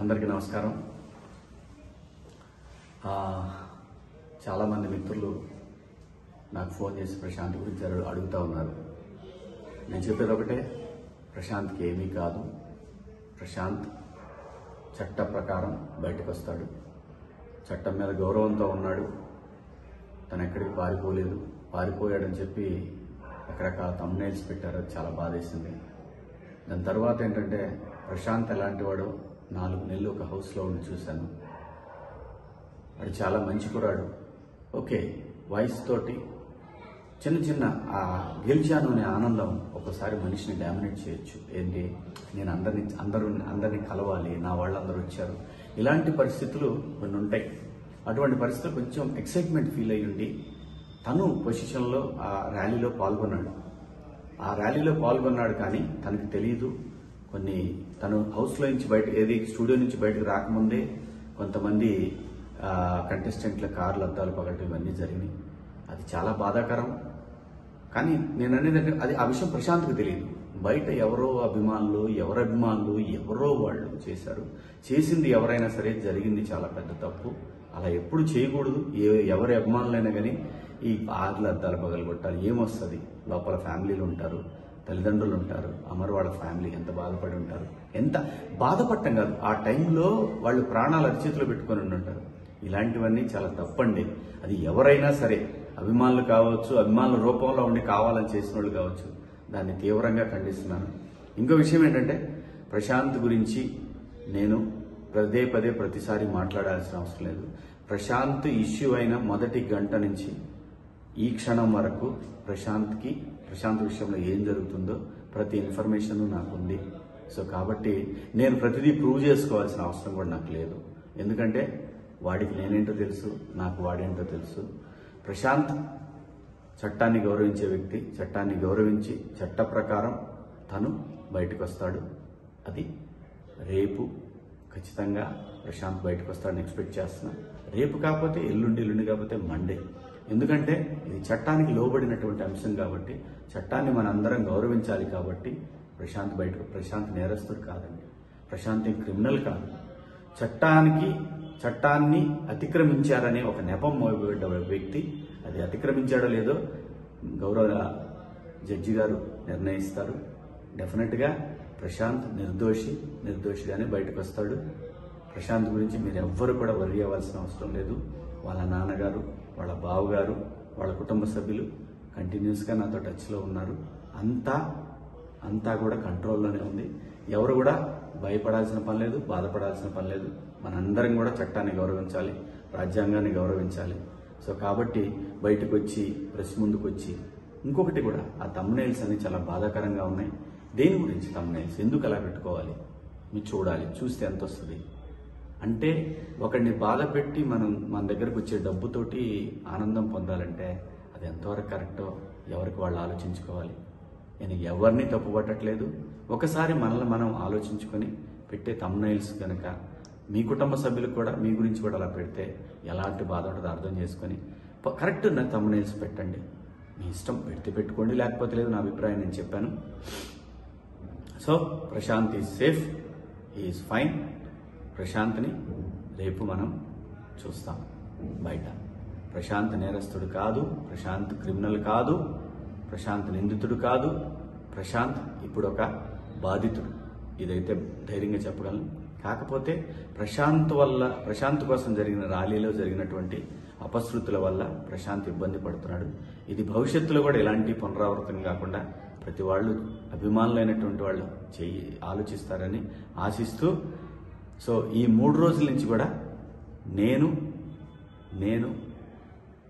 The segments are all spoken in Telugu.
అందరికీ నమస్కారం. చాలామంది మిత్రులు నాకు ఫోన్ చేసి ప్రశాంత్ గురించి అడుగుతూ ఉన్నారు. నేను చెప్పేది ఒకటే, ప్రశాంత్కి ఏమీ కాదు. ప్రశాంత్ చట్ట ప్రకారం బయటకు వస్తాడు. చట్టం మీద గౌరవంతో ఉన్నాడు. తను ఎక్కడికి పారిపోలేదు. పారిపోయాడని చెప్పి రకరకాల థంబ్నెయిల్స్ పెట్టారు. అది చాలా బాధేసింది. దాని తర్వాత ఏంటంటే, ప్రశాంత్ ఎలాంటి వాడో 4 నెలలు ఒక హౌస్లో ఉండి చూశాను. వాడు చాలా మంచి కుర్రాడు. ఓకే, వాయిస్ తోటి చిన్న గెలిచాను అనే ఆనందం ఒకసారి మనిషిని డామినేట్ చేయొచ్చు. ఏంటి, నేను అందరినీ కలవాలి, నా వాళ్ళందరూ వచ్చారు, ఇలాంటి పరిస్థితులు కొన్ని ఉంటాయి. అటువంటి పరిస్థితులు కొంచెం ఎక్సైట్మెంట్ ఫీల్ అయ్యి ఉండి తను పొజిషన్లో ఆ ర్యాలీలో పాల్గొన్నాడు. కానీ తనకు తెలియదు, తను హౌస్లో నుంచి స్టూడియో నుంచి బయటకు రాకముందే కొంతమంది కంటెస్టెంట్ల కార్లు అద్దాలు పగలటం ఇవన్నీ జరిగినాయి. అది చాలా బాధాకరం. కానీ నేను అనేది అది ఆ విషయం ప్రశాంత్కి తెలియదు. బయట ఎవరో అభిమానులు ఎవరో వాళ్ళు చేశారు. చేసింది ఎవరైనా సరే జరిగింది చాలా పెద్ద తప్పు. అలా ఎప్పుడు చేయకూడదు. ఎవరి అభిమానులైనా కానీ ఈ కార్ల అద్దాలు పగలగొట్టాలి. ఏమొస్తుంది? లోపల ఫ్యామిలీలు ఉంటారు, తల్లిదండ్రులు ఉంటారు, అమర్ వాళ్ళ ఫ్యామిలీ ఎంత బాధపడి ఉంటారు. ఎంత బాధపడటం కాదు, ఆ టైంలో వాళ్ళు ప్రాణాలు అరిచేతిలో పెట్టుకొని ఉంటారు. ఇలాంటివన్నీ చాలా తప్పండి. అది ఎవరైనా సరే, అభిమానులు కావచ్చు, అభిమానుల రూపంలో ఉండి కావాలని చేసిన వాళ్ళు కావచ్చు, దాన్ని తీవ్రంగా ఖండిస్తున్నాను. ఇంకో విషయం ఏంటంటే, ప్రశాంత్ గురించి నేను ప్రతిసారి మాట్లాడాల్సిన అవసరం లేదు. ప్రశాంత్ ఇష్యూ అయిన మొదటి గంట నుంచి ఈ క్షణం వరకు ప్రశాంత్ విషయంలో ఏం జరుగుతుందో ప్రతి ఇన్ఫర్మేషన్ నాకు ఉంది. సో కాబట్టి నేను ప్రతిదీ ప్రూవ్ చేసుకోవాల్సిన అవసరం కూడా నాకు లేదు. ఎందుకంటే వాడికి నేనేంటో తెలుసు, నాకు వాడేంటో తెలుసు. ప్రశాంత్ చట్టాన్ని గౌరవించే వ్యక్తి. చట్టాన్ని గౌరవించి చట్ట ప్రకారం తను బయటకు వస్తాడు. అది రేపు ఖచ్చితంగా ప్రశాంత్ బయటకు వస్తాడని ఎక్స్పెక్ట్ చేస్తున్నా. రేపు కాకపోతే ఎల్లుండి కాకపోతే మండే. ఎందుకంటే ఇది చట్టానికి లోబడినటువంటి అంశం కాబట్టి, చట్టాన్ని మనందరం గౌరవించాలి కాబట్టి ప్రశాంత్ నేరస్తుడు కాదండి. ప్రశాంత్ క్రిమినల్ కాదు. చట్టాన్ని అతిక్రమించారనే ఒక నెపం మోయబడ్డ వ్యక్తి. అది అతిక్రమించాడో లేదో గౌరవ జడ్జి గారు నిర్ణయిస్తారు. డెఫినెట్గా ప్రశాంత్ నిర్దోషిగానే బయటకు వస్తాడు. ప్రశాంత్ గురించి మీరు ఎవ్వరు కూడా వర్రీ అవ్వాల్సిన అవసరం లేదు. వాళ్ళ నాన్నగారు, వాళ్ళ బావగారు, వాళ్ళ కుటుంబ సభ్యులు కంటిన్యూస్గా నాతో టచ్లో ఉన్నారు. అంతా కూడా కంట్రోల్లోనే ఉంది. ఎవరు కూడా భయపడాల్సిన పని లేదు, బాధపడాల్సిన పని లేదు. మనందరం కూడా చట్టాన్ని గౌరవించాలి, రాజ్యాంగాన్ని గౌరవించాలి. సో కాబట్టి బయటకు వచ్చి ప్రెస్ ముందుకు వచ్చి ఇంకొకటి కూడా, ఆ థంబ్నెయిల్స్ అన్ని చాలా బాధాకరంగా ఉన్నాయి. దేని గురించి థంబ్నెయిల్స్ ఎందుకు అలా పెట్టుకోవాలి? మీరు చూడాలి, చూస్తే ఎంత వస్తుంది అంటే, ఒకరిని బాధ పెట్టి మన దగ్గరకు వచ్చే డబ్బుతోటి ఆనందం పొందాలంటే అది ఎంతవరకు కరెక్టో ఎవరికి వాళ్ళు ఆలోచించుకోవాలి. నేను ఎవరిని తప్పుపట్టట్లేదు. ఒకసారి మనల్ని మనం ఆలోచించుకొని పెట్టే థంబ్నెయిల్స్ కనుక మీ కుటుంబ సభ్యులకు కూడా మీ గురించి కూడా అలా పెడితే ఎలాంటి బాధ ఉంటుందో అర్థం చేసుకొని కరెక్ట్ థంబ్నెయిల్స్ పెట్టండి. మీ ఇష్టం, పెడితే పెట్టుకోండి, లేకపోతే లేదు. నా అభిప్రాయం నేను చెప్పాను. So Prashant is safe, is fine. ప్రశాంత్ని రేపు మనం చూస్తాం బయట. ప్రశాంత్ నేరస్తుడు కాదు, ప్రశాంత్ క్రిమినల్ కాదు, ప్రశాంత్ నిందితుడు కాదు. ప్రశాంత్ ఇప్పుడు ఒక బాధితుడు. ఇదైతే ధైర్యంగా చెప్పగలను. కాకపోతే ప్రశాంత్ కోసం జరిగిన ర్యాలీలో జరిగినటువంటి అపశృతుల వల్ల ప్రశాంత్ ఇబ్బంది పడుతున్నాడు. ఇది భవిష్యత్తులో కూడా ఎలాంటి పునరావృతం కాకుండా ప్రతి వాళ్ళు, అభిమానులైనటువంటి వాళ్ళు ఆలోచిస్తారని ఆశిస్తూ, సో ఈ 3 రోజుల నుంచి కూడా నేను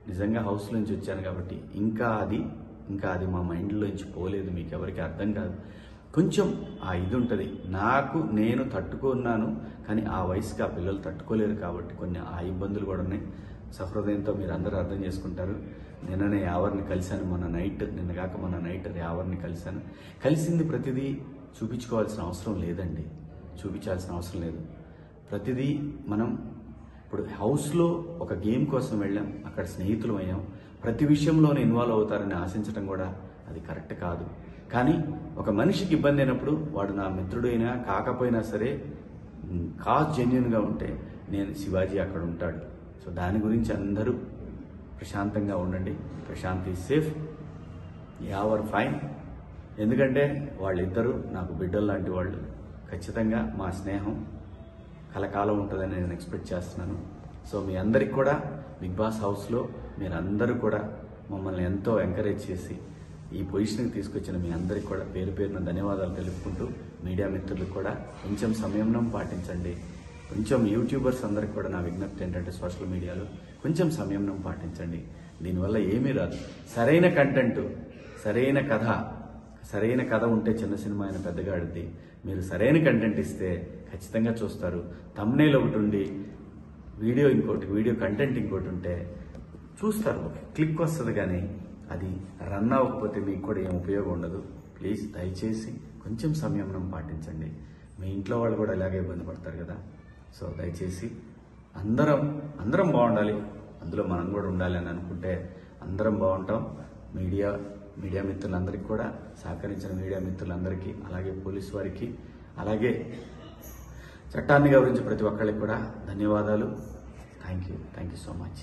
నిజంగా హౌస్ నుంచి వచ్చాను కాబట్టి ఇంకా అది మా మైండ్లో నుంచి పోలేదు. మీకు ఎవరికి అర్థం కాదు. కొంచెం ఆ ఇది ఉంటుంది. నేను తట్టుకున్నాను, కానీ ఆ వయసుకి ఆ పిల్లలు తట్టుకోలేరు కాబట్టి కొన్ని ఆ ఇబ్బందులు కూడా ఉన్నాయి. సహృదయంతో మీరు అందరూ అర్థం చేసుకుంటారు. నిన్ననే యావర్ని కలిశాను. మొన్న నైట్ యావర్ని కలిశాను. కలిసింది ప్రతిదీ చూపించుకోవాల్సిన అవసరం లేదండి. చూపించాల్సిన అవసరం లేదు. ప్రతిదీ మనం ఇప్పుడు హౌస్లో ఒక గేమ్ కోసం వెళ్ళాం, అక్కడ స్నేహితులు అయ్యాం. ప్రతి విషయంలోనే ఇన్వాల్వ్ అవుతారని ఆశించడం కూడా అది కరెక్ట్ కాదు. కానీ ఒక మనిషికి ఇబ్బంది అయినప్పుడు వాడు నా మిత్రుడైనా కాకపోయినా సరే కాజ్ జెన్యున్గా ఉంటే నేను శివాజీ అక్కడ ఉంటాడు. సో దాని గురించి అందరూ ప్రశాంతంగా ఉండండి. Prashant is safe, you're fine. ఎందుకంటే వాళ్ళిద్దరూ నాకు బిడ్డలు లాంటి వాళ్ళు. ఖచ్చితంగా మా స్నేహం కలకాలం ఉంటుందని నేను ఎక్స్పెక్ట్ చేస్తున్నాను. సో మీ అందరికి కూడా బిగ్ బాస్ హౌస్లో మీరందరూ కూడా మమ్మల్ని ఎంతో ఎంకరేజ్ చేసి ఈ పొజిషన్కి తీసుకొచ్చిన మీ అందరికి కూడా పేరు పేరున ధన్యవాదాలు తెలుపుకుంటూ, మీడియా మిత్రులకు కూడా కొంచెం సంయమనం పాటించండి. కొంచెం యూట్యూబర్స్ అందరికి కూడా నా విజ్ఞప్తి ఏంటంటే సోషల్ మీడియాలో కొంచెం సంయమనం పాటించండి. దీనివల్ల ఏమీ రాదు. సరైన కంటెంట్, సరైన కథ ఉంటే చిన్న సినిమా అయిన పెద్దగా ఆడుద్ది. మీరు సరైన కంటెంట్ ఇస్తే ఖచ్చితంగా చూస్తారు. థంబ్నెయిల్ ఒకటి ఉండి వీడియో కంటెంట్ ఇంకోటి ఉంటే చూస్తారు, క్లిక్ వస్తుంది. కానీ అది రన్ అవ్వకపోతే మీకు కూడా ఏం ఉపయోగం ఉండదు. ప్లీజ్ దయచేసి కొంచెం సంయమనం పాటించండి. మీ ఇంట్లో వాళ్ళు కూడా ఇలాగే ఇబ్బంది పడతారు కదా. సో దయచేసి అందరం బాగుండాలి, అందులో మనం కూడా ఉండాలి అని అనుకుంటే అందరం బాగుంటాం. మీడియా మిత్రులందరికీ కూడా సహకరించిన మీడియా మిత్రులందరికీ, అలాగే పోలీసు వారికి, అలాగే చట్టాన్ని గౌరవించే ప్రతి ఒక్కరికి కూడా ధన్యవాదాలు. Thank you so much.